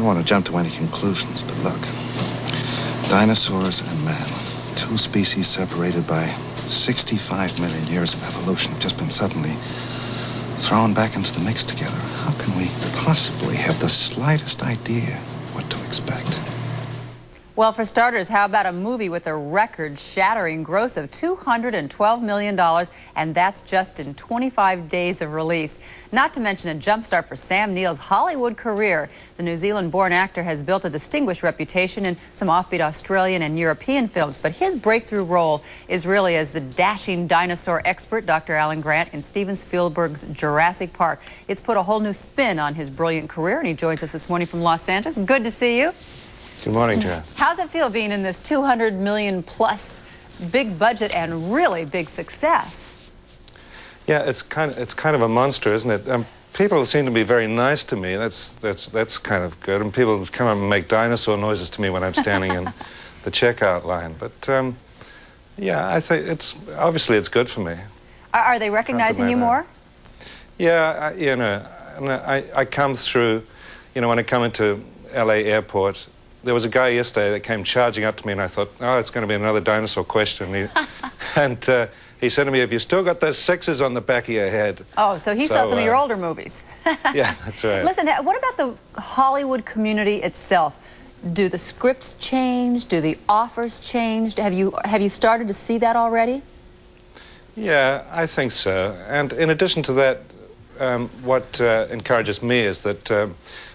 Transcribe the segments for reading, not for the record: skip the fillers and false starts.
want to jump to any conclusions, but look. Dinosaurs and man, two species separated by 65 million years of evolution, have just been suddenly thrown back into the mix together. How can we possibly have the slightest idea of what to expect? Well, for starters, how about a movie with a record-shattering gross of $212 million, and that's just in 25 days of release. Not to mention a jumpstart for Sam Neill's Hollywood career. The New Zealand-born actor has built a distinguished reputation in some offbeat Australian and European films, but his breakthrough role is really as the dashing dinosaur expert, Dr. Alan Grant, in Steven Spielberg's Jurassic Park. It's put a whole new spin on his brilliant career, and he joins us this morning from Los Angeles. Good to see you. Good morning, Joe. How's it feel being in this 200 million plus big budget and really big success? Yeah, it's kind of a monster, isn't it? People seem to be very nice to me. That's kind of good. And people come up and make dinosaur noises to me when I'm standing in the checkout line. But yeah, I say obviously it's good for me. Are they recognizing you more? Yeah, I come through. When I come into LA airport. There was a guy yesterday that came charging up to me, and I thought, oh, it's going to be another dinosaur question. And he said to me, have you still got those sixes on the back of your head? Oh, so he saw some of your older movies. Yeah, that's right. Listen, what about the Hollywood community itself? Do the scripts change? Do the offers change? Have you started to see that already? Yeah, I think so. And in addition to that, what encourages me is that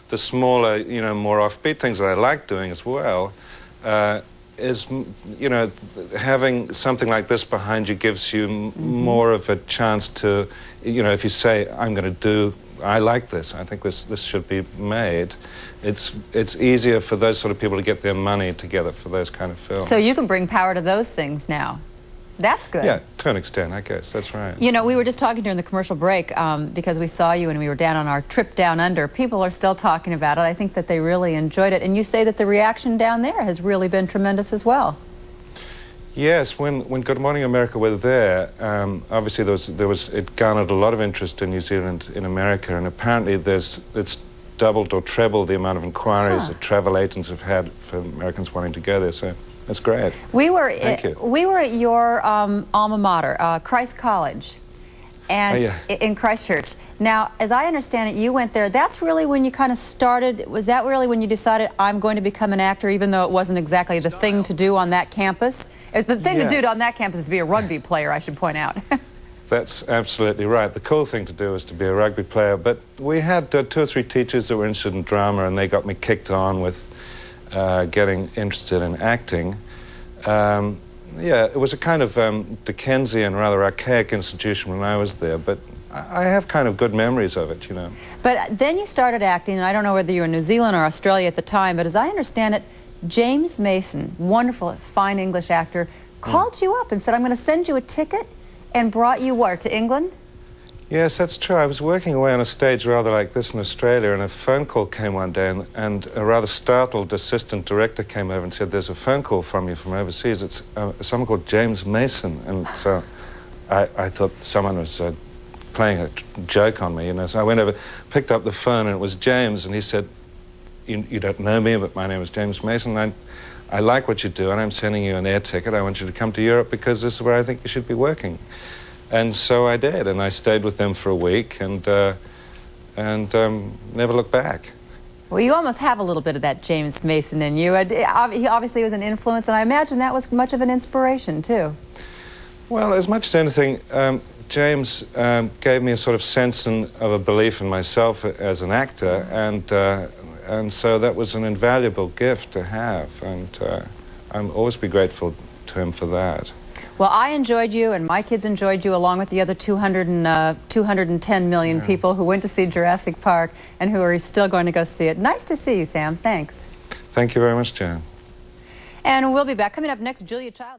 the smaller, more offbeat things that I like doing as well is, having something like this behind you gives you more of a chance to, if you say, I like this, I think this should be made, it's easier for those sort of people to get their money together for those kind of films. So you can bring power to those things now. That's good. Yeah, to an extent, I guess. That's right. We were just talking during the commercial break because we saw you and we were down on our trip down under. People are still talking about it. I think that they really enjoyed it. And you say that the reaction down there has really been tremendous as well. Yes, when Good Morning America were there, obviously it garnered a lot of interest in New Zealand, in America, and apparently it's doubled or trebled the amount of inquiries that travel agents have had for Americans wanting to go there. So. That's great. We were at your alma mater, Christ College, and in Christchurch. Now, as I understand it, you went there. That's really when you kind of started. Was that really when you decided I'm going to become an actor, even though it wasn't exactly the thing to do on that campus? The thing to do on that campus is to be a rugby player, I should point out. That's absolutely right. The cool thing to do was to be a rugby player. But we had 2 or 3 teachers that were interested in drama, and they got me kicked on with getting interested in acting. Yeah, it was a kind of Dickensian, rather archaic institution when I was there, but I have kind of good memories of it, But then you started acting, and I don't know whether you were in New Zealand or Australia at the time, but as I understand it, James Mason, wonderful, fine English actor, called you up and said, I'm going to send you a ticket, and brought you where, to England? Yes, that's true. I was working away on a stage rather like this in Australia, and a phone call came one day, and a rather startled assistant director came over and said, there's a phone call from you from overseas. It's someone called James Mason. And so I thought someone was playing a joke on me, So I went over, picked up the phone, and it was James, and he said, you don't know me, but my name is James Mason. I like what you do, and I'm sending you an air ticket. I want you to come to Europe because this is where I think you should be working. And so I did, and I stayed with them for a week and never looked back. Well, you almost have a little bit of that James Mason in you. He obviously was an influence, and I imagine that was much of an inspiration, too. Well, as much as anything, James gave me a sort of sense of a belief in myself as an actor, and so that was an invaluable gift to have, and I'll always be grateful to him for that. Well, I enjoyed you, and my kids enjoyed you, along with the other 210 million people who went to see Jurassic Park and who are still going to go see it. Nice to see you, Sam. Thanks. Thank you very much, Jan. And we'll be back. Coming up next, Julia Child.